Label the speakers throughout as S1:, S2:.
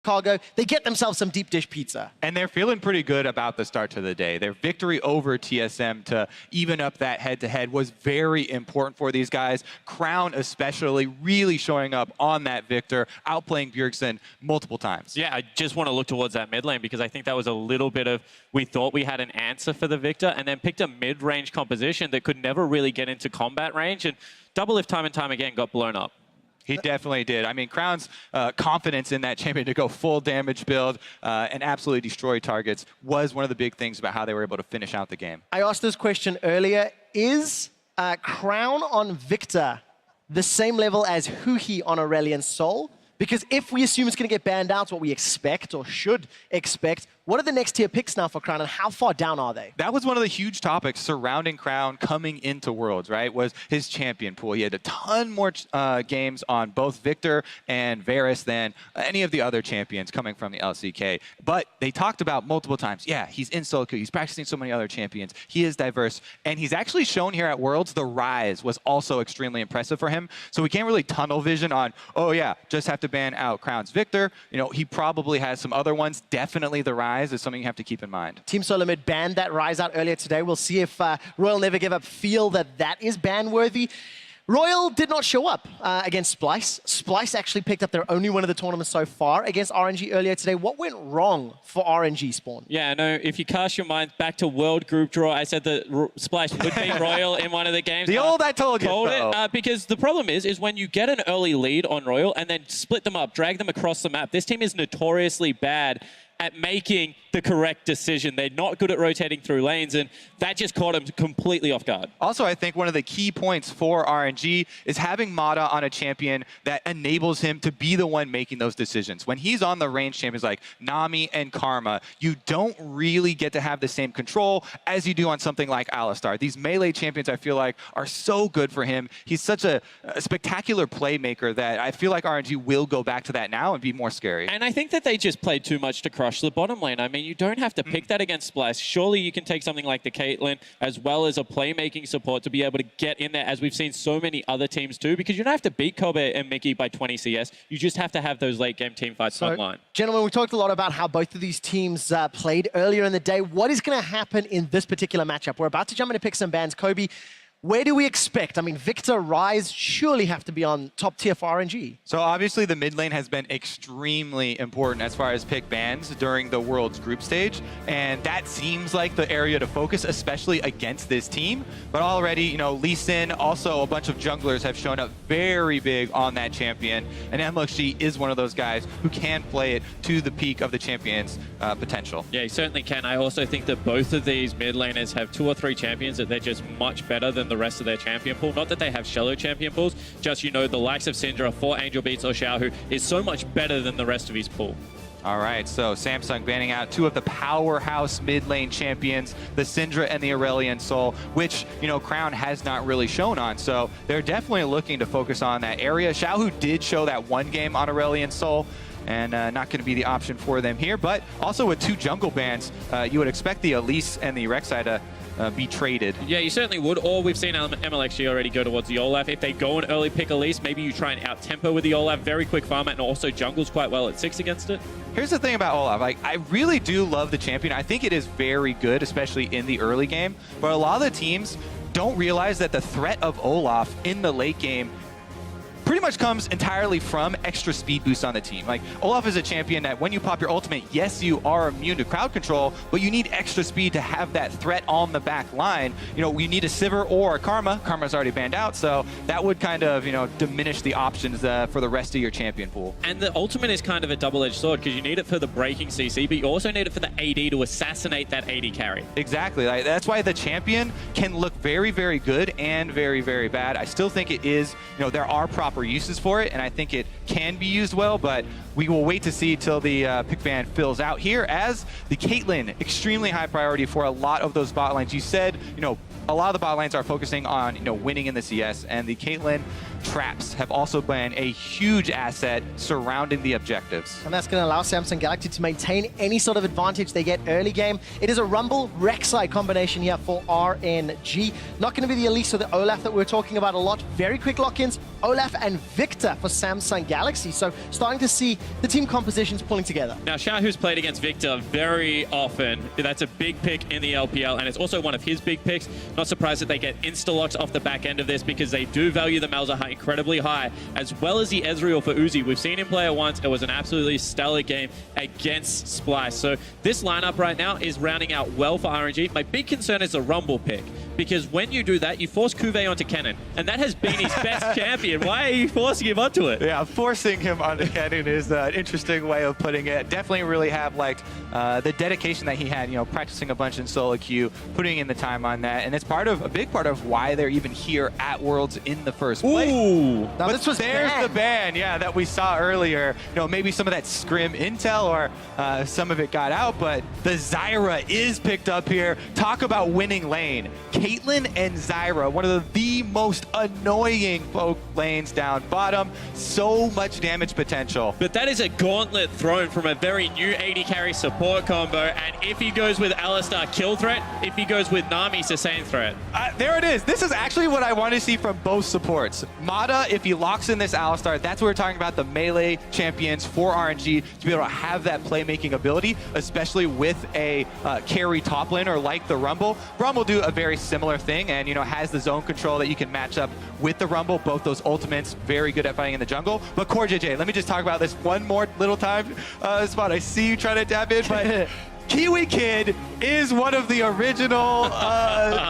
S1: cargo, they get themselves some deep dish pizza.
S2: And they're feeling pretty good about the start to the day. Their victory over TSM to even up that head-to-head was very important for these guys. Crown especially really showing up on that Victor, outplaying Bjergsen multiple times.
S3: Yeah, I just want to look towards that mid lane because I think that was a little bit of, we thought we had an answer for the Victor and then picked a mid-range composition that could never really get into combat range, and Doublelift time and time again got blown up.
S2: He definitely did. I mean, Crown's confidence in that champion to go full damage build and absolutely destroy targets was one of the big things about how they were able to finish out the game.
S1: I asked this question earlier. Is Crown on Victor the same level as Huhi on Aurelion Sol? Because if we assume it's going to get banned out, what we expect or should expect, what are the next tier picks now for Crown and how far down are they?
S2: That was one of the huge topics surrounding Crown coming into Worlds, right? Was his champion pool. He had a ton more games on both Victor and Varus than any of the other champions coming from the LCK. But they talked about multiple times, yeah, he's in solo queue. He's practicing so many other champions. He is diverse. And he's actually shown here at Worlds, the Rise was also extremely impressive for him. So we can't really tunnel vision on, oh yeah, just have to ban out Crown's Victor. You know, he probably has some other ones. Definitely the Rise is something you have to keep in mind.
S1: Team Solo Mid banned that Rise out earlier today. We'll see if Royal Never Give Up feel that that is ban-worthy. Royal did not show up against Splice. Splice actually picked up their only win of the tournament so far against RNG earlier today. What went wrong for RNG, Spawn?
S3: Yeah, no, if you cast your mind back to World Group Draw, I said that Splice would beat Royal in one of the games.
S2: The old I told you
S3: so. Because the problem is when you get an early lead on Royal and then split them up, drag them across the map, this team is notoriously bad at making the correct decision. They're not good at rotating through lanes, and that just caught them completely off guard.
S2: Also, I think one of the key points for RNG is having Mata on a champion that enables him to be the one making those decisions. When he's on the range champions like Nami and Karma, you don't really get to have the same control as you do on something like Alistar. These melee champions, I feel like, are so good for him. He's such a spectacular playmaker that I feel like RNG will go back to that now and be more scary.
S3: And I think that they just played too much to crush the bottom lane. I mean, you don't have to pick that against Splice. Surely you can take something like the Caitlyn as well as a playmaking support to be able to get in there, as we've seen so many other teams do, because you don't have to beat Kobe and Mickey by 20 CS. You just have to have those late game team fights online.
S1: Gentlemen, we talked a lot about how both of these teams played earlier in the day. What is going to happen in this particular matchup? We're about to jump into pick some bans. Kobe, where do we expect? I mean, Victor, Rise surely have to be on top tier for RNG.
S2: So obviously the mid lane has been extremely important as far as pick bans during the World's group stage. And that seems like the area to focus, especially against this team. But already, you know, Lee Sin, also a bunch of junglers have shown up very big on that champion. And MLXG is one of those guys who can play it to the peak of the champion's potential.
S3: Yeah, he certainly can. I also think that both of these mid laners have 2 or 3 champions that they're just much better than the rest of their champion pool. Not that they have shallow champion pools, just, you know, the likes of Syndra for Angel Beats or Xiao, who is so much better than the rest of his pool.
S2: All right, so Samsung banning out 2 of the powerhouse mid lane champions, the Syndra and the Aurelion Sol, which, you know, Crown has not really shown on. So they're definitely looking to focus on that area. Xiao, who did show that 1 game on Aurelion Sol, and not going to be the option for them here. But also with 2 jungle bans, you would expect the Elise and the Rek'Sai to be traded.
S3: Yeah, you certainly would. Or we've seen MLXG already go towards the Olaf. If they go and early pick Elise, maybe you try and out-tempo with the Olaf. Very quick farm and also jungles quite well at 6 against it.
S2: Here's the thing about Olaf. Like, I really do love the champion. I think it is very good, especially in the early game. But a lot of the teams don't realize that the threat of Olaf in the late game pretty much comes entirely from extra speed boost on the team. Like, Olaf is a champion that when you pop your ultimate, yes, you are immune to crowd control, but you need extra speed to have that threat on the back line. You know, we need a Sivir or a Karma. Karma's already banned out, so that would kind of, you know, diminish the options for the rest of your champion pool.
S3: And the ultimate is kind of a double-edged sword, because you need it for the breaking CC, but you also need it for the AD to assassinate that AD carry.
S2: Exactly. Like, that's why the champion can look very, very good and very, very bad. I still think it is, you know, there are proper uses for it, and I think it can be used well, but we will wait to see till the pick ban fills out here, as the Caitlyn, extremely high priority for a lot of those bot lanes. You said, you know, a lot of the bot lanes are focusing on, you know, winning in the CS, and the Caitlyn traps have also been a huge asset surrounding the objectives.
S1: And that's going to allow Samsung Galaxy to maintain any sort of advantage they get early game. It is a Rumble Rek'Sai combination here for RNG. Not going to be the Elise or the Olaf that we're talking about a lot. Very quick lock-ins. Olaf and and Victor for Samsung Galaxy. So starting to see the team compositions pulling together.
S3: Now, Xiao, who's played against Victor very often, that's a big pick in the LPL, and it's also one of his big picks. Not surprised that they get insta-locks off the back end of this because they do value the Malzahar incredibly high, as well as the Ezreal for Uzi. We've seen him play it once. It was an absolutely stellar game against Splice. So this lineup right now is rounding out well for RNG. My big concern is the Rumble pick, because when you do that, you force Cuvée onto Kennen, and that has been his best champion. Why are you forcing him onto it?
S2: Yeah, forcing him onto Kennen is an interesting way of putting it. Definitely really have liked the dedication that he had, practicing a bunch in solo queue, putting in the time on that, and it's a big part of why they're even here at Worlds in the first place.
S3: Ooh.
S1: Now this was
S2: There's
S1: banned.
S2: the ban, yeah, that we saw earlier. Maybe some of that scrim intel or some of it got out, but the Zyra is picked up here. Talk about winning lane. Caitlyn and Zyra, one of the most annoying poke lanes down bottom. So much damage potential.
S3: But that is a gauntlet thrown from a very new AD carry support combo, and if he goes with Alistar kill threat, if he goes with Nami sustain threat.
S2: There it is. This is actually what I want to see from both supports. Mata, if he locks in this Alistar, that's what we're talking about, the melee champions for RNG, to be able to have that playmaking ability, especially with a carry top laner like the Rumble. Rumble will do a very similar thing and, has the zone control that you can match up with the Rumble. Both those ultimates, very good at fighting in the jungle. But Core JJ, let me just talk about this one more little time spot. I see you trying to tap in, but Kiwi Kid is one of the original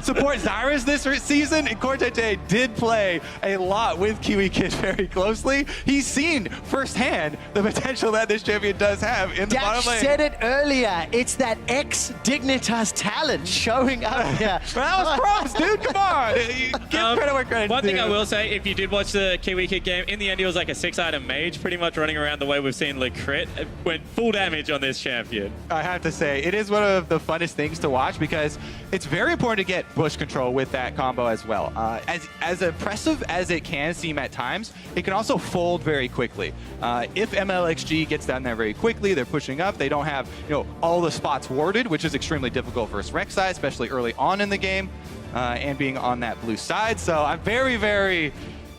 S2: support Zyras this season, and Core JJ did play a lot with Kiwi Kid very closely. He's seen firsthand the potential that this champion does have in the bottom lane.
S1: said it earlier. It's that ex-Dignitas talent showing up here.
S2: That was props, dude. Come on. Give credit where credit's
S3: One thing
S2: due.
S3: I will say, if you did watch the Kiwi Kid game, in the end he was like a 6-item mage, pretty much running around the way we've seen Lecrit. Went full damage on this champion.
S2: I have to say, it is one of the funnest things to watch because it's very important to get bush control with that combo as well. As impressive as it can seem at times, it can also fold very quickly. If MLXG gets down there very quickly, they're pushing up, they don't have all the spots warded, which is extremely difficult versus Rek'Sai, especially early on in the game, and being on that blue side. So I'm very, very,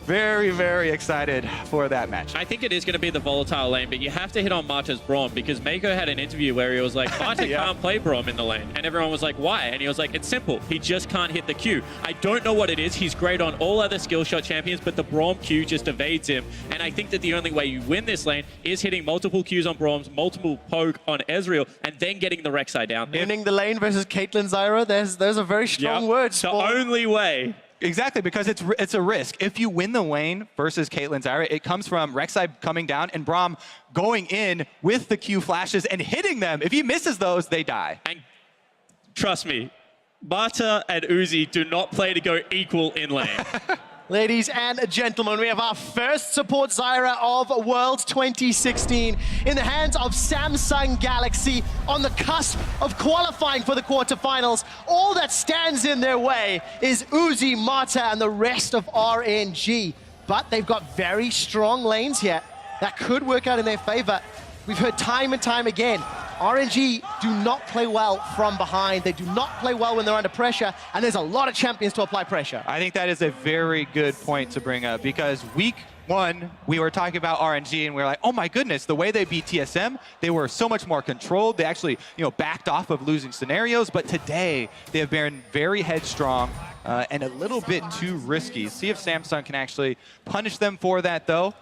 S2: very, very excited for that match.
S3: I think it is going to be the volatile lane, but you have to hit on Marta's Braum, because Mako had an interview where he was like, Marta can't play Braum in the lane. And everyone was like, why? And he was like, it's simple. He just can't hit the Q. I don't know what it is. He's great on all other skill shot champions, but the Braum Q just evades him. And I think that the only way you win this lane is hitting multiple Qs on Braums, multiple poke on Ezreal, and then getting the Rek'Sai down there.
S1: Winning the lane versus Caitlyn Zyra, those are very strong words.
S3: The
S1: Sport.
S3: only way.
S2: Exactly, because it's a risk. If you win the lane versus Caitlyn Zyra, it comes from Rek'Sai coming down and Braum going in with the Q flashes and hitting them. If he misses those, they die.
S3: And trust me, Marta and Uzi do not play to go equal in lane.
S1: Ladies and gentlemen, we have our first support Zyra of Worlds 2016 in the hands of Samsung Galaxy on the cusp of qualifying for the quarterfinals. All that stands in their way is Uzi, Marta, and the rest of RNG. But they've got very strong lanes here that could work out in their favor. We've heard time and time again, RNG do not play well from behind. They do not play well when they're under pressure, and there's a lot of champions to apply pressure.
S2: I think that is a very good point to bring up because week one, we were talking about RNG and we were like, oh my goodness, the way they beat TSM, they were so much more controlled. They actually, backed off of losing scenarios, but today they have been very headstrong and a little bit too risky. See if Samsung can actually punish them for that though.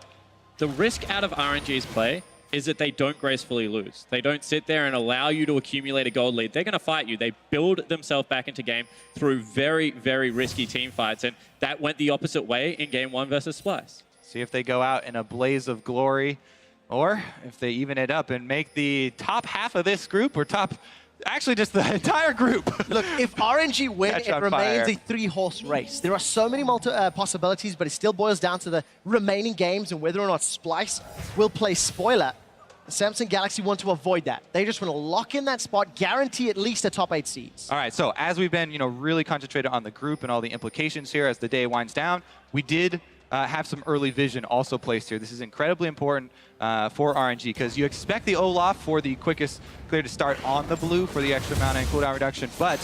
S3: The risk out of RNG's play is that they don't gracefully lose. They don't sit there and allow you to accumulate a gold lead. They're going to fight you. They build themselves back into game through very, very risky team fights, and that went the opposite way in game one versus Splice.
S2: See if they go out in a blaze of glory, or if they even it up and make the top half of this group, or actually just the entire group.
S1: Look, if RNG win,
S2: Catch
S1: it
S2: on
S1: remains
S2: fire.
S1: a three-horse race. There are so many possibilities, but it still boils down to the remaining games and whether or not Splice will play spoiler. Samsung Galaxy want to avoid that. They just want to lock in that spot, guarantee at least a top 8 seeds.
S2: All right, so as we've been, really concentrated on the group and all the implications here as the day winds down, we did have some early vision also placed here. This is incredibly important for RNG because you expect the Olaf for the quickest clear to start on the blue for the extra mana and cooldown reduction, but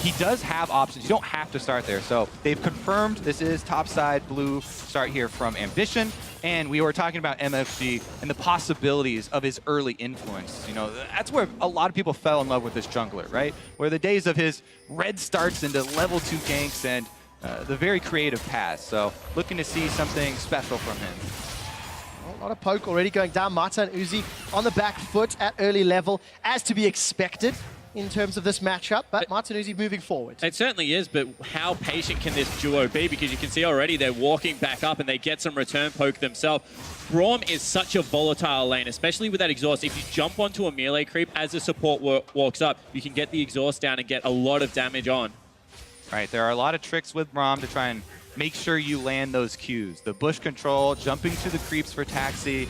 S2: he does have options. You don't have to start there. So they've confirmed this is topside blue start here from Ambition. And we were talking about MFG and the possibilities of his early influence. You know, that's where a lot of people fell in love with this jungler, right? Where the days of his red starts into level 2 ganks and the very creative paths. So looking to see something special from him.
S1: A lot of poke already going down. Mata and Uzi on the back foot at early level, as to be expected in terms of this matchup, but Mata and Uzi moving forward.
S3: It certainly is, but how patient can this duo be? Because you can see already they're walking back up and they get some return poke themselves. Braum is such a volatile lane, especially with that exhaust. If you jump onto a melee creep as the support walks up, you can get the exhaust down and get a lot of damage on.
S2: All right, there are a lot of tricks with Braum to try and make sure you land those Qs. The bush control, jumping to the creeps for Taxi,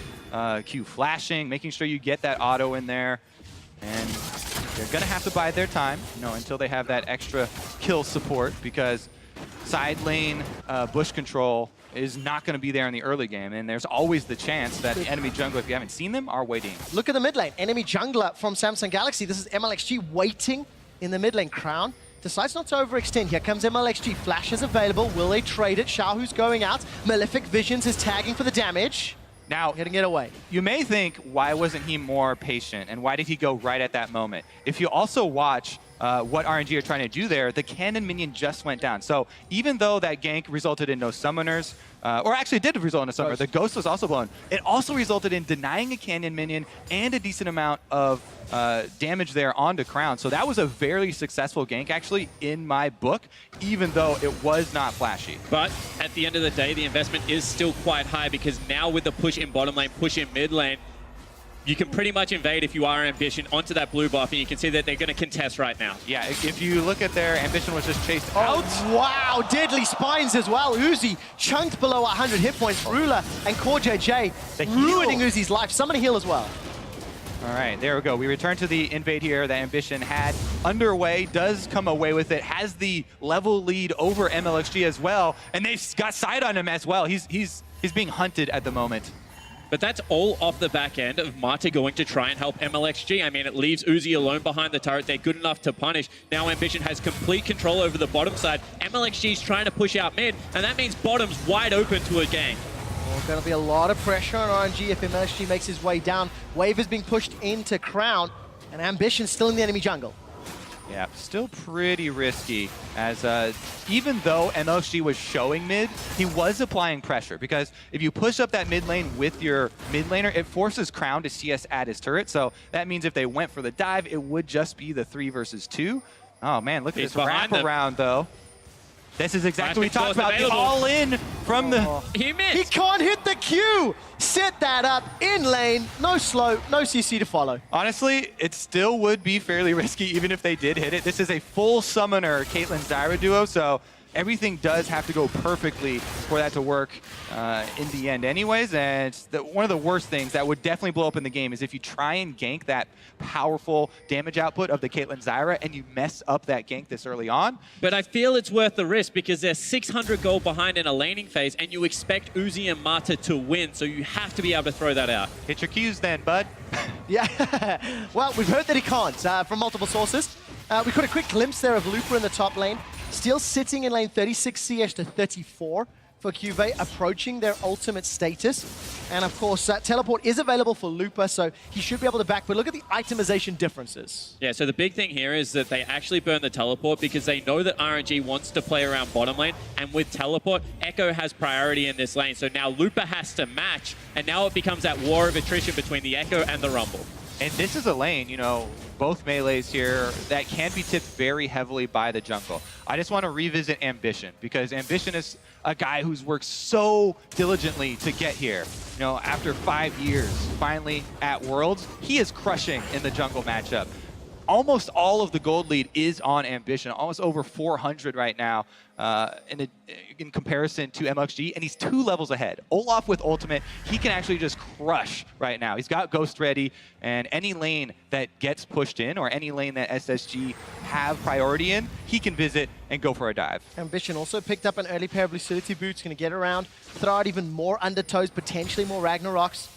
S2: Q flashing, making sure you get that auto in there. And they're going to have to bide their time, you know, until they have that extra kill support, because side lane bush control is not going to be there in the early game. And there's always the chance that the enemy jungler, if you haven't seen them, are waiting.
S1: Look at the mid lane. Enemy jungler from Samsung Galaxy. This is MLXG waiting in the mid lane. Crown decides not to overextend. Here comes MLXG. Flash is available. Will they trade it? Xiaohu's going out. Malefic Visions is tagging for the damage.
S2: Now,
S1: Getting it away.
S2: You may think, why wasn't he more patient, and why did he go right at that moment? If you also watch what RNG are trying to do there, the cannon minion just went down. So even though that gank resulted in no summoners, or actually did result in a summoner, the ghost was also blown. It also resulted in denying a cannon minion and a decent amount of damage there onto Crown. So that was a very successful gank, actually, in my book, even though it was not flashy.
S3: But at the end of the day, the investment is still quite high, because now with the push in bottom lane, push in mid lane, you can pretty much invade if you are Ambition onto that blue buff, and you can see that they're going to contest right now.
S2: Yeah, if you look at their Ambition was just chased out.
S1: Wow, deadly spines as well. Uzi chunked below 100 hit points. Ruler and Core JJ ruining Uzi's life. Somebody heal as well.
S2: All right, there we go. We return to the invade here that Ambition had underway, does come away with it, has the level lead over MLXG as well, and they've got side on him as well. He's being hunted at the moment.
S3: But that's all off the back end of Mata going to try and help MLXG. I mean, it leaves Uzi alone behind the turret. They're good enough to punish. Now Ambition has complete control over the bottom side. MLXG's trying to push out mid, and that means bottom's wide open to a gank.
S1: Well, going to be a lot of pressure on RNG if MLXG makes his way down. Wave is being pushed into Crown, and Ambition still in the enemy jungle.
S2: Yeah, still pretty risky, as even though MLXG was showing mid, he was applying pressure, because if you push up that mid lane with your mid laner, it forces Crown to CS at his turret. So that means if they went for the dive, it would just be the 3 versus 2. Oh man, look at this wraparound though. This is exactly what we talked about, the all-in from the...
S3: He missed!
S1: He can't hit the Q! Set that up in lane, no slow, no CC to follow.
S2: Honestly, it still would be fairly risky even if they did hit it. This is a full summoner Caitlyn Zyra duo, so everything does have to go perfectly for that to work in the end anyways. And one of the worst things that would definitely blow up in the game is if you try and gank that powerful damage output of the Caitlyn Zyra and you mess up that gank this early on.
S3: But I feel it's worth the risk, because they're 600 gold behind in a laning phase, and you expect Uzi and Mata to win, so you have to be able to throw that out.
S2: Hit your Qs then, bud.
S1: Yeah, well, we've heard that he can't from multiple sources. We got a quick glimpse there of Looper in the top lane. Still sitting in lane 36 CS to 34 for Cuvée, approaching their ultimate status. And of course, teleport is available for Looper, so he should be able to back. But look at the itemization differences.
S3: Yeah, so the big thing here is that they actually burn the teleport because they know that RNG wants to play around bottom lane, and with teleport, Echo has priority in this lane. So now Looper has to match, and now it becomes that war of attrition between the Echo and the Rumble.
S2: And this is a lane, you know, both melees here that can be tipped very heavily by the jungle. I just want to revisit Ambition, because Ambition is a guy who's worked so diligently to get here. You know, after 5 years, finally at Worlds, he is crushing in the jungle matchup. Almost all of the gold lead is on Ambition, almost over 400 right now in comparison to MLXG, and he's 2 levels ahead. Olaf with ultimate, he can actually just crush right now. He's got Ghost ready, and any lane that gets pushed in, or any lane that SSG have priority in, he can visit and go for a dive.
S1: Ambition also picked up an early pair of Lucidity boots, going to get around, throw out even more undertows, potentially more Ragnaroks.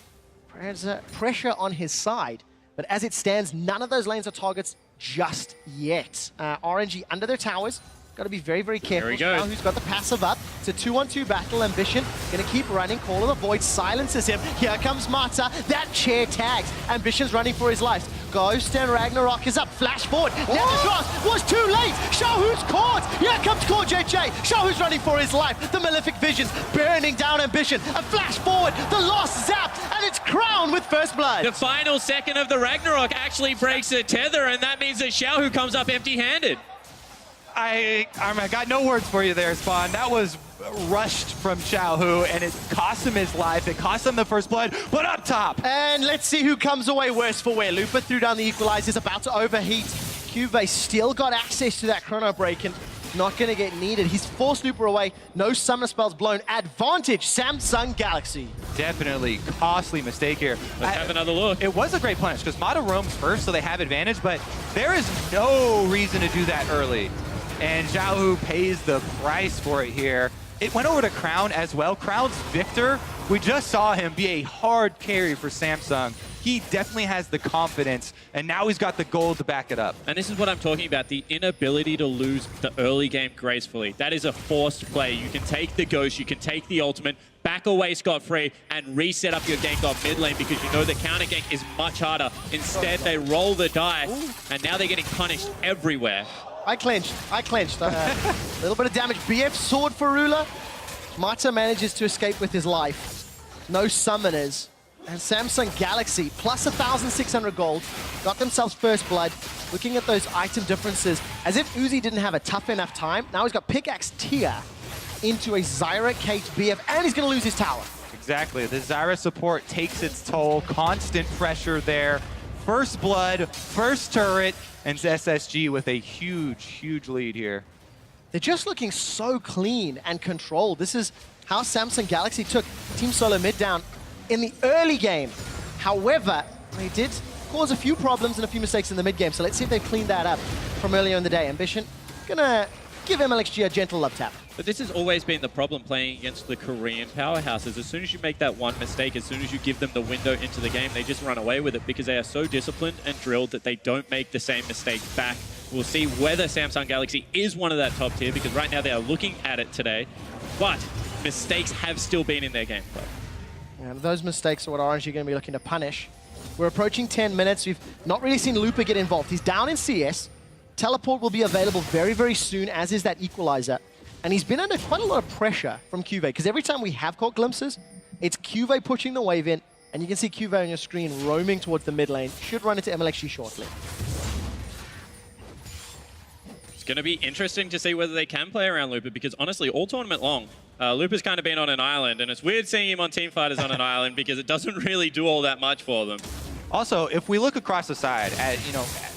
S1: Pressure on his side. But as it stands, none of those lanes are targets just yet. RNG under their towers, Got to be very, very careful.
S3: There he goes.
S1: Now who's got the passive up? It's a 2-on-2 battle. Ambition going to keep running. Call of the Void silences him. Here comes Mata. That chair tags. Ambition's running for his life. Ghost and Ragnarok is up. Flash forward. Now the cross was too late. Xiaohu's caught. Here comes Core JJ. Xiaohu's running for his life. The Malefic Visions burning down Ambition. A flash forward. The lost zap. And it's Crown with first blood.
S3: The final second of the Ragnarok actually breaks a tether, and that means that Xiaohu comes up empty-handed.
S2: I got no words for you there, Spawn. That was rushed from Xiaohu, and it cost him his life. It cost him the first blood, but up top.
S1: And let's see who comes away worse for wear. Lupa threw down the equalizer, is about to overheat. Cuvee still got access to that chrono break and not going to get needed. He's forced Lupa away. No summoner spells blown. Advantage, Samsung Galaxy.
S2: Definitely costly mistake here.
S3: Let's have another look.
S2: It was a great punish because Mata roams first, so they have advantage, but there is no reason to do that early. And Xiaohu pays the price for it here. It went over to Crown as well. Crown's Victor, we just saw him be a hard carry for Samsung. He definitely has the confidence, and now he's got the gold to back it up.
S3: And this is what I'm talking about, the inability to lose the early game gracefully. That is a forced play. You can take the Ghost, you can take the ultimate, back away scot-free, and reset up your gank on mid lane because you know the counter gank is much harder. Instead, they roll the dice, and now they're getting punished everywhere.
S1: I clenched. A little bit of damage. BF sword for Rula. Mata manages to escape with his life. No summoners. And Samsung Galaxy, plus 1,600 gold, got themselves first blood. Looking at those item differences, as if Uzi didn't have a tough enough time. Now he's got Pickaxe Tier into a Zyra Kate BF, and he's going to lose his tower.
S2: Exactly. The Zyra support takes its toll. Constant pressure there. First blood, first turret, and SSG with a huge, huge lead here.
S1: They're just looking so clean and controlled. This is how Samsung Galaxy took Team Solo mid down in the early game. However, they did cause a few problems and a few mistakes in the mid game. So let's see if they've cleaned that up from earlier in the day. Ambition gonna give MLXG a gentle love tap.
S3: But this has always been the problem playing against the Korean powerhouses. As soon as you make that one mistake, as soon as you give them the window into the game, they just run away with it because they are so disciplined and drilled that they don't make the same mistake back. We'll see whether Samsung Galaxy is one of that top tier because right now they are looking at it today, but mistakes have still been in their gameplay.
S1: And those mistakes are what RNG are going to be looking to punish. We're approaching 10 minutes. We've not really seen Lupa get involved. He's down in CS. Teleport will be available very, very soon, as is that equalizer. And he's been under quite a lot of pressure from Cuvee, because every time we have caught glimpses, it's Cuvee pushing the wave in, and you can see Cuvee on your screen roaming towards the mid lane. Should run into MLXG shortly.
S3: It's going to be interesting to see whether they can play around Lupa, because honestly, all tournament long, Lupa's kind of been on an island, and it's weird seeing him on Teamfighters on an island because it doesn't really do all that much for them.
S2: Also, if we look across the side at,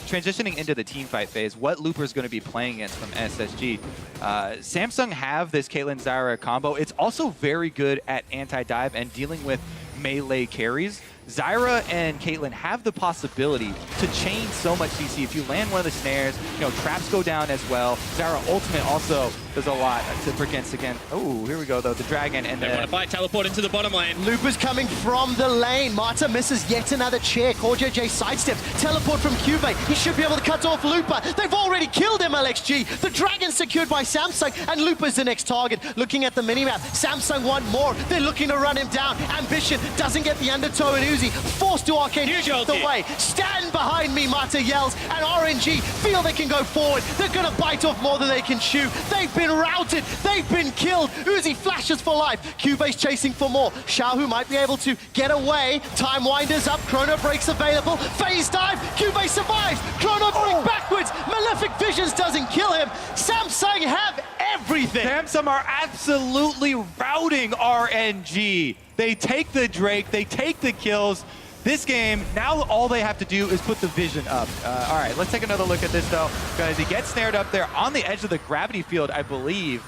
S2: transitioning into the team fight phase, what Looper's going to be playing against from SSG, Samsung have this Caitlyn Zyra combo. It's also very good at anti-dive and dealing with melee carries. Zyra and Caitlyn have the possibility to chain so much CC. If you land one of the snares, traps go down as well. Zyra ultimate also does a lot to against again. Oh, here we go though, the dragon and
S3: they want to fight teleport into the bottom lane.
S1: Lupa's coming from the lane. Mata misses yet another chair. Core JJ sidesteps. Teleport from Cuvee. He should be able to cut off Lupa. They've already killed MLXG. The dragon secured by Samsung, and Lupa's the next target. Looking at the minimap, Samsung want more. They're looking to run him down. Ambition doesn't get the undertow, and Uzi forced to arcane the way. Stand behind me, Mata yells, and RNG feel they can go forward. They're gonna bite off more than they can chew. They've been routed. They've been killed. Uzi flashes for life. Cuve's chasing for more. Xiaohu might be able to get away. Time winders up. Chrono breaks available. Phase dive. Cuvee survives. Chrono break backwards. Malefic Visions doesn't kill him. Samsung have everything.
S2: Samsung are absolutely routing RNG. They take the Drake. They take the kills. This game, now all they have to do is put the vision up. All right, let's take another look at this, though, because he gets snared up there on the edge of the gravity field, I believe.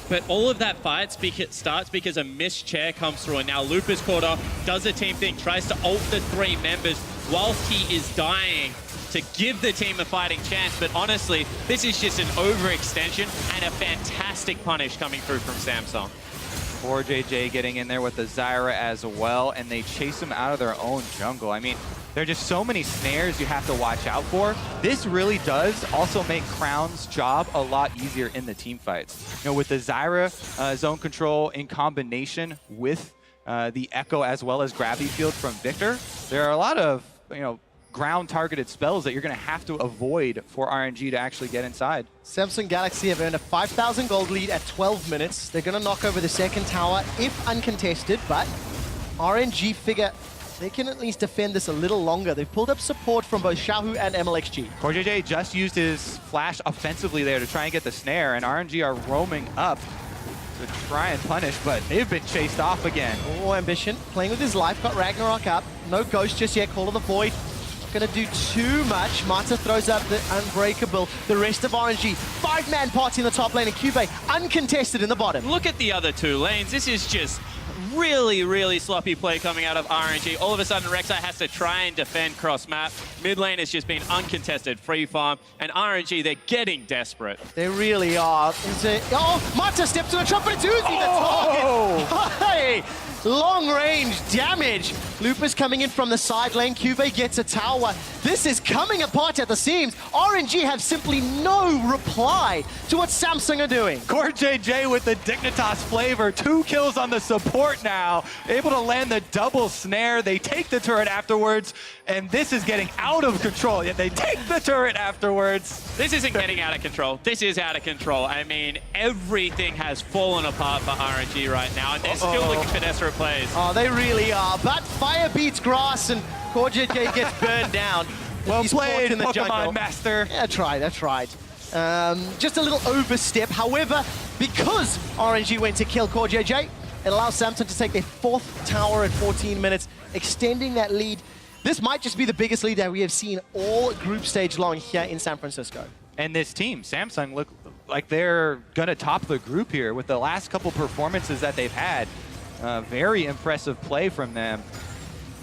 S3: But all of that fight starts because a missed chair comes through, and now Lupa's caught off, does a team thing, tries to ult the 3 members whilst he is dying to give the team a fighting chance. But honestly, this is just an overextension and a fantastic punish coming through from Samsung.
S2: 4JJ getting in there with the Zyra as well, and they chase him out of their own jungle. I mean, there are just so many snares you have to watch out for. This really does also make Crown's job a lot easier in the team fights. You know, with the Zyra zone control in combination with the Echo as well as Gravity Field from Victor, there are a lot of, ground targeted spells that you're going to have to avoid for RNG to actually get inside.
S1: Samsung Galaxy have earned a 5,000 gold lead at 12 minutes. They're going to knock over the second tower if uncontested, but RNG figure they can at least defend this a little longer. They've pulled up support from both Xiaohu and MLXG.
S2: 4JJ just used his flash offensively there to try and get the snare, and RNG are roaming up to try and punish, but they've been chased off again.
S1: Oh, Ambition playing with his life, got Ragnarok up. No Ghost just yet, Call of the Void. Gonna do too much. Mata throws up the Unbreakable. The rest of RNG, 5-man party in the top lane, and Cube uncontested in the bottom.
S3: Look at the other two lanes. This is just really, really sloppy play coming out of RNG. All of a sudden, Rek'Sai has to try and defend cross-map. Mid lane has just been uncontested free farm, and RNG, they're getting desperate.
S1: They really are. Oh, Mata steps to the trap, but it's Uzi the target. Hey! Long range damage. Lupus coming in from the side lane. Cuvée gets a tower. This is coming apart at the seams. RNG have simply no reply to what Samsung are doing.
S2: JJ with the Dignitas flavor. 2 kills on the support now. Able to land the double snare. They take the turret afterwards, and this is getting out of control. Yet they take the turret afterwards.
S3: This isn't getting out of control. This is out of control. I mean, everything has fallen apart for RNG right now, and they're still looking for desperate plays.
S1: Oh, they really are. But fire beats grass, and JJ gets burned down.
S2: Well
S1: He's
S2: played,
S1: in the
S2: Pokemon
S1: jungle.
S2: Master.
S1: Yeah, that's right. Just a little overstep. However, because RNG went to kill JJ, it allows Samsung to take their 4th tower in 14 minutes, extending that lead. This might just be the biggest lead that we have seen all group stage long here in San Francisco.
S2: And this team, Samsung, look like they're going to top the group here with the last couple performances that they've had. Very impressive play from them,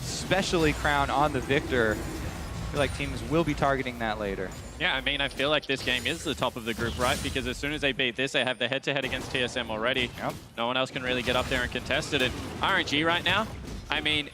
S2: especially Crown on the Victor. I feel like teams will be targeting that later.
S3: Yeah, I mean, I feel like this game is the top of the group, right? Because as soon as they beat this, they have the head-to-head against TSM already.
S2: Yep.
S3: No one else can really get up there and contest it. And RNG right now, I mean,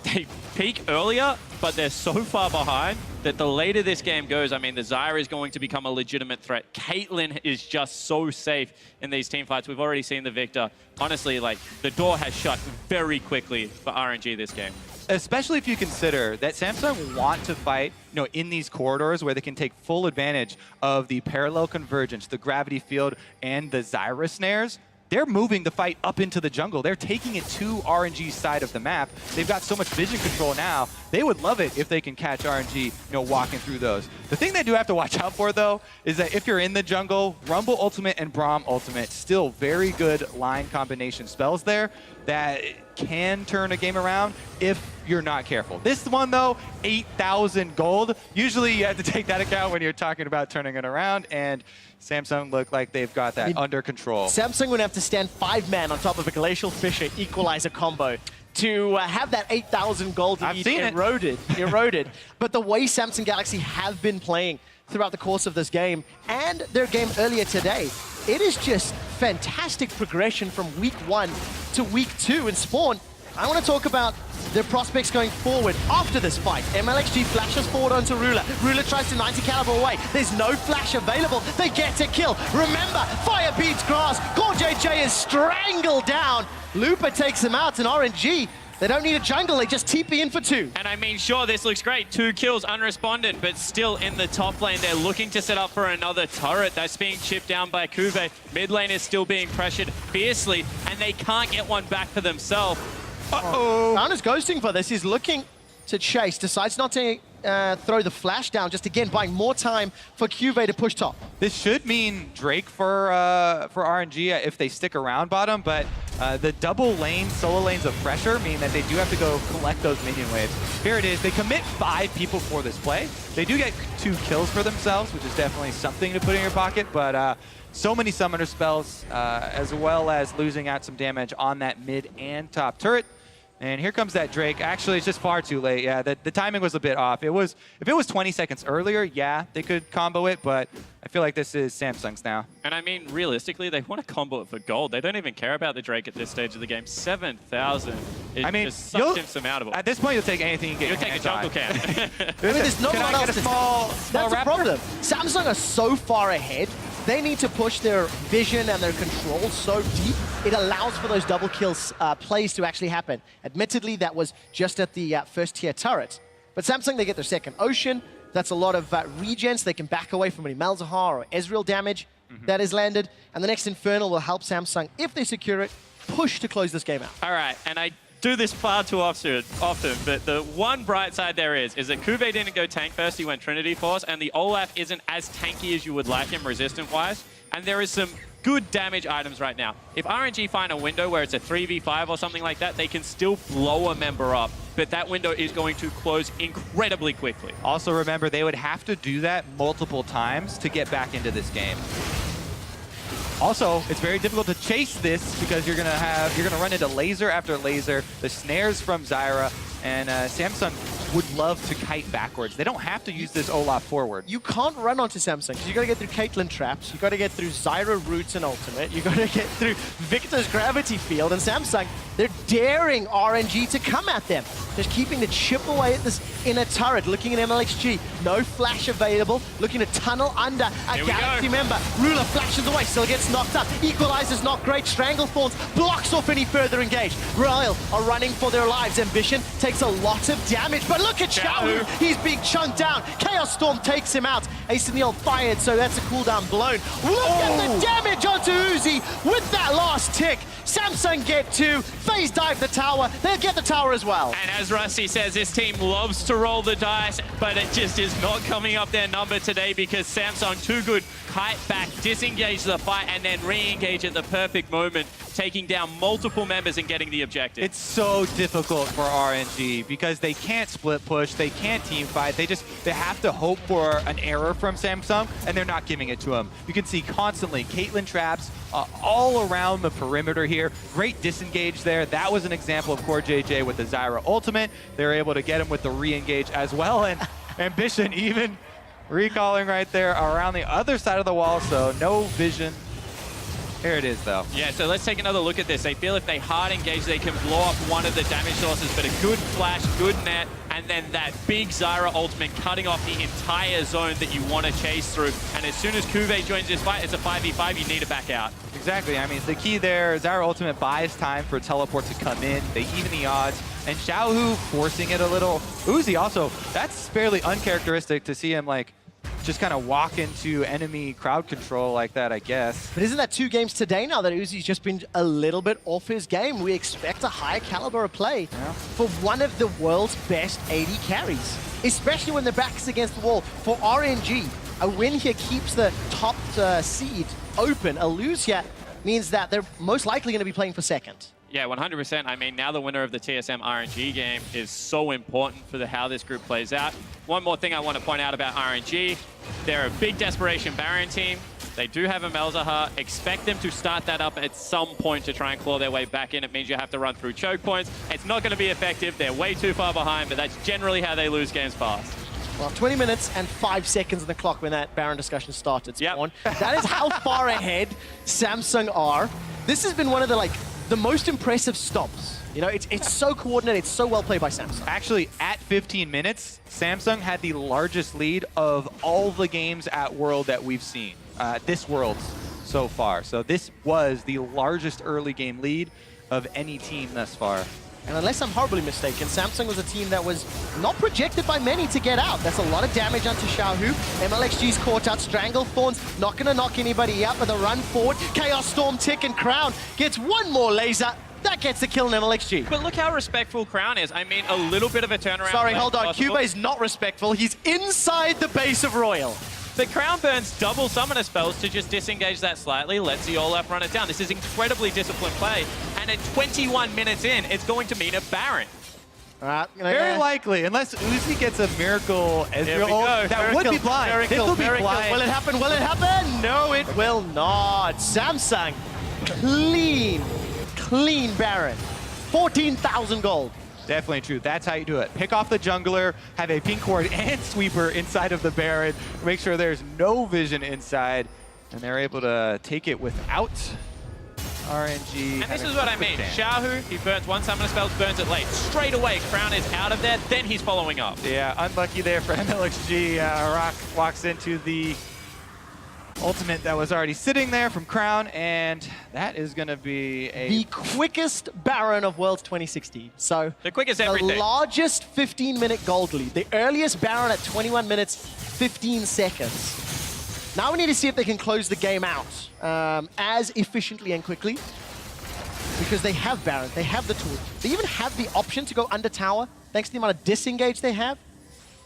S3: they peak earlier, but they're so far behind that the later this game goes, I mean, the Zyra is going to become a legitimate threat. Caitlyn is just so safe in these team fights. We've already seen the Victor. Honestly, like, the door has shut very quickly for RNG this game.
S2: Especially if you consider that Samsung want to fight, in these corridors where they can take full advantage of the parallel convergence, the gravity field, and the Zyra snares. They're moving the fight up into the jungle. They're taking it to RNG's side of the map. They've got so much vision control now. They would love it if they can catch RNG, walking through those. The thing they do have to watch out for, though, is that if you're in the jungle, Rumble Ultimate and Braum Ultimate, still very good line combination spells there that can turn a game around if you're not careful. This one, though, 8,000 gold. Usually you have to take that account when you're talking about turning it around, and Samsung look like they've got that under control.
S1: Samsung would have to stand 5-man on top of a Glacial Fissure Equalizer combo to have that 8,000 gold lead eroded. But the way Samsung Galaxy have been playing throughout the course of this game and their game earlier today, it is just fantastic progression from week 1 to week 2 in Spawn. I want to talk about their prospects going forward after this fight. MLXG flashes forward onto Ruler. Ruler tries to 90 caliber away. There's no flash available. They get a kill. Remember, fire beats grass. JJ is strangled down. Looper takes him out, and RNG, they don't need a jungle. They just TP in for 2.
S3: And I mean, sure, this looks great. 2 kills, unresponded, but still in the top lane. They're looking to set up for another turret. That's being chipped down by Cuvée. Mid lane is still being pressured fiercely, and they can't get one back for themselves.
S1: Crown is ghosting for this. He's looking to chase. Decides not to throw the flash down. Just again, buying more time for Cuvée to push top.
S2: This should mean Drake for RNG if they stick around bottom, but the double lane, solo lanes of pressure mean that they do have to go collect those minion waves. Here it is. They commit 5 people for this play. They do get 2 kills for themselves, which is definitely something to put in your pocket, but so many summoner spells, as well as losing out some damage on that mid and top turret. And here comes that Drake. Actually, it's just far too late. Yeah, the timing was a bit off. If it was 20 seconds earlier, yeah, they could combo it, but I feel like this is Samsung's now.
S3: And I mean, realistically, they want to combo it for gold. They don't even care about the Drake at this stage of the game. 7,000 is just such insurmountable.
S2: At this point, you'll take anything you get.
S3: You'll take a jungle camp.
S1: I mean, there's not one else to
S2: small
S1: That's the
S2: raptor?
S1: problem. Samsung are so far ahead. They need to push their vision and their control so deep, it allows for those double kills plays to actually happen. Admittedly, that was just at the first tier turret. But Samsung, they get their second Ocean. That's a lot of regens. They can back away from any Malzahar or Ezreal damage that is landed. And the next Infernal will help Samsung, if they secure it, push to close this game out.
S3: All right, and I do this far too often, but the one bright side there is that Kube didn't go tank first, he went Trinity Force, and the Olaf isn't as tanky as you would like him resistant-wise, and there is some good damage items right now. If RNG find a window where it's a 3v5 or something like that, they can still blow a member up, but that window is going to close incredibly quickly.
S2: Also remember, they would have to do that multiple times to get back into this game. Also, it's very difficult to chase this because you're gonna run into laser after laser, the snares from Zyra, and Samsung would love to kite backwards. They don't have to use this Olaf forward.
S1: You can't run onto Samsung because you got to get through Caitlyn traps, you got to get through Zyra roots and ultimate, you got to get through Victor's gravity field, and Samsung, they're daring RNG to come at them. Just keeping the chip away at this inner turret, looking at MLXG, no flash available, looking to tunnel under a Galaxy member. Ruler flashes away, still gets knocked up. Equalizer's not great, Stranglethorns blocks off any further engage. Royal are running for their lives. Ambition takes a lot of damage, but look at Xiao, he's being chunked down. Chaos Storm takes him out. Ace in the old fired, so that's a cooldown blown. Look at the damage onto Uzi with that last tick. Samsung get two, phase dive the tower, they'll get the tower as well.
S3: And as Rusty says, this team loves to roll the dice, but it just is not coming up their number today because Samsung too good. Kite back, disengage the fight, and then re-engage at the perfect moment, taking down multiple members and getting the objective.
S2: It's so difficult for RNG because they can't split push, they can't team fight, they have to hope for an error from Samsung, and they're not giving it to them. You can see constantly Caitlyn traps all around the perimeter here. Great disengage there. That was an example of Core JJ with the Zyra ultimate. They're able to get him with the re-engage as well, and Ambition even recalling right there around the other side of the wall, so no vision. Here it is, though.
S3: Yeah, so let's take another look at this. They feel if they hard engage, they can blow up one of the damage sources, but a good flash, good net, and then that big Zyra ultimate cutting off the entire zone that you want to chase through. And as soon as Kube joins this fight, it's a 5v5, you need to back out.
S2: Exactly. I mean, the key there, Zyra ultimate buys time for teleport to come in. They even the odds. And Xiaohu forcing it a little. Uzi also, that's fairly uncharacteristic to see him, like, just kind of walk into enemy crowd control like that, I guess.
S1: But isn't that 2 games today now that Uzi's just been a little bit off his game? We expect a higher caliber of play for one of the world's best AD carries, especially when their back's against the wall. For RNG, a win here keeps the top seed open. A lose here means that they're most likely going to be playing for second.
S3: Yeah, 100%. I mean, now the winner of the TSM RNG game is so important for how this group plays out. One more thing I want to point out about RNG. They're a big Desperation Baron team. They do have a Malzahar. Expect them to start that up at some point to try and claw their way back in. It means you have to run through choke points. It's not going to be effective. They're way too far behind, but that's generally how they lose games fast.
S1: Well, 20 minutes and 5 seconds on the clock when that Baron discussion started, Spawn. That is how far ahead Samsung are. This has been one of the most impressive stops. You know, it's so coordinated, it's so well played by Samsung.
S2: Actually, at 15 minutes, Samsung had the largest lead of all the games at World that we've seen, this World so far. So this was the largest early game lead of any team thus far.
S1: And unless I'm horribly mistaken, Samsung was a team that was not projected by many to get out. That's a lot of damage onto Xiaohu. MLXG's caught out. Stranglethorns not going to knock anybody out with a run forward. Chaos Storm, Tick, and Crown gets one more laser. That gets the kill in MLXG.
S3: But look how respectful Crown is. I mean, a little bit of a turnaround.
S1: Sorry, hold on. Cube is not respectful. He's inside the base of Royal.
S3: The Crown burns double summoner spells to just disengage that slightly, lets the Olaf run it down. This is incredibly disciplined play, and at 21 minutes in, it's going to mean a Baron.
S2: Very likely, unless Uzi gets a miracle Ezreal. That would be blind. This will be blind.
S1: Will it happen? Will it happen? No, it will not. Samsung, clean Baron. 14,000 gold.
S2: Definitely true. That's how you do it. Pick off the jungler, have a pink ward and sweeper inside of the Baron, make sure there's no vision inside, and they're able to take it without RNG.
S3: And this is what I mean. Xiaohu, he burns one summoner spell, burns it late. Straight away, Crown is out of there, then he's following up.
S2: Yeah, unlucky there for MLXG. Rock walks into the ultimate that was already sitting there from Crown, and that is going to be
S1: the quickest Baron of Worlds 2016. So
S3: the quickest
S1: the
S3: everything.
S1: largest 15-minute gold lead. The earliest Baron at 21 minutes, 15 seconds. Now we need to see if they can close the game out as efficiently and quickly, because they have Baron, they have the tools. They even have the option to go under tower, thanks to the amount of disengage they have,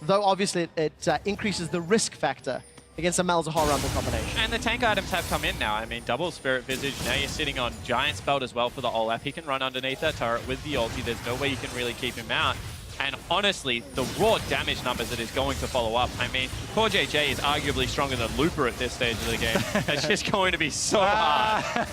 S1: though obviously it increases the risk factor against a Malzahar Rumble combination.
S3: And the tank items have come in now. I mean, double Spirit Visage. Now you're sitting on Giant's Belt as well for the Olaf. He can run underneath that turret with the ulti. There's no way you can really keep him out. And honestly, the raw damage numbers that is going to follow up. I mean, Core JJ is arguably stronger than Looper at this stage of the game. It's just going to be so hard.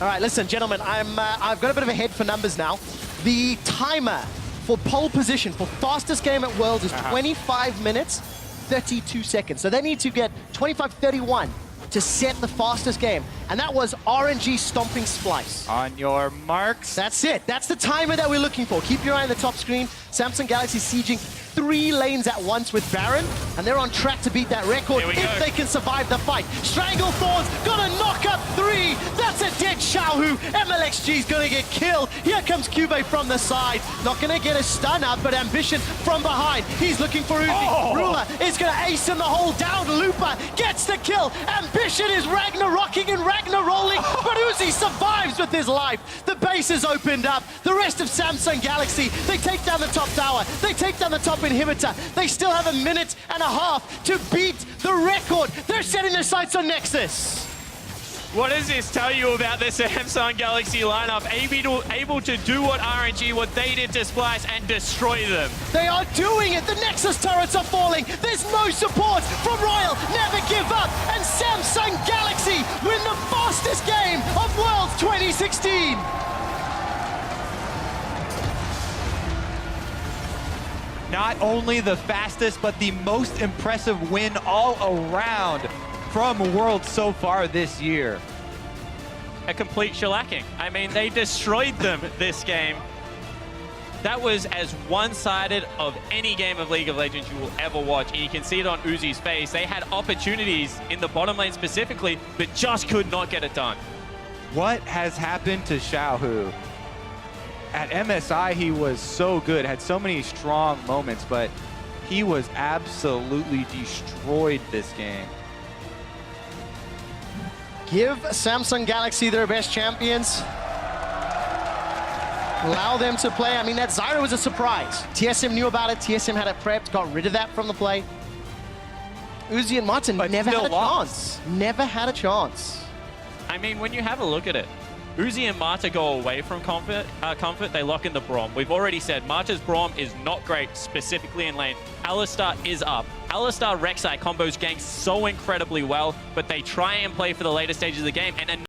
S1: All right, listen, gentlemen, I've got a bit of a head for numbers now. The timer for pole position for fastest game at Worlds is 25 minutes, 32 seconds. So they need to get 25:31 to set the fastest game. And that was RNG stomping Splice.
S2: On your marks.
S1: That's it. That's the timer that we're looking for. Keep your eye on the top screen. Samsung Galaxy sieging 3 lanes at once with Baron, and they're on track to beat that record if they can survive the fight. Strangle Thorns, gonna knock up 3. That's a dead Xiaohu. MLXG's gonna get killed. Here comes Cube from the side. Not gonna get a stun up, but Ambition from behind. He's looking for Uzi. Ruler is gonna ace him the hole down. Looper gets the kill. Ambition is Ragnarocking and Ragnarolling, but Uzi survives with his life. The base is opened up. The rest of Samsung Galaxy, they take down the top tower. They take down the top inhibitor. They still have a minute and a half to beat the record. They're setting their sights on Nexus.
S3: What does this tell you about the Samsung Galaxy lineup? Able to do what RNG, what they did to Splice, and destroy them.
S1: They are doing it. The Nexus turrets are falling. There's no support from Royal. Never give up. And Samsung Galaxy win the fastest game of Worlds 2016.
S2: Not only the fastest, but the most impressive win all around from Worlds so far this year.
S3: A complete shellacking. I mean, they destroyed them this game. That was as one-sided of any game of League of Legends you will ever watch. And you can see it on Uzi's face. They had opportunities in the bottom lane specifically, but just could not get it done.
S2: What has happened to Xiaohu? At MSI, he was so good, had so many strong moments, but he was absolutely destroyed this game.
S1: Give Samsung Galaxy their best champions. Allow them to play. I mean, that Zyra was a surprise. TSM knew about it. TSM had it prepped, got rid of that from the play. Uzi and Martin never had a chance. Never had a chance.
S3: I mean, when you have a look at it, Uzi and Marta go away from comfort. They lock in the Braum. We've already said Marta's Braum is not great, specifically in lane. Alistar is up. Alistar Rek'Sai combos ganks so incredibly well, but they try and play for the later stages of the game. And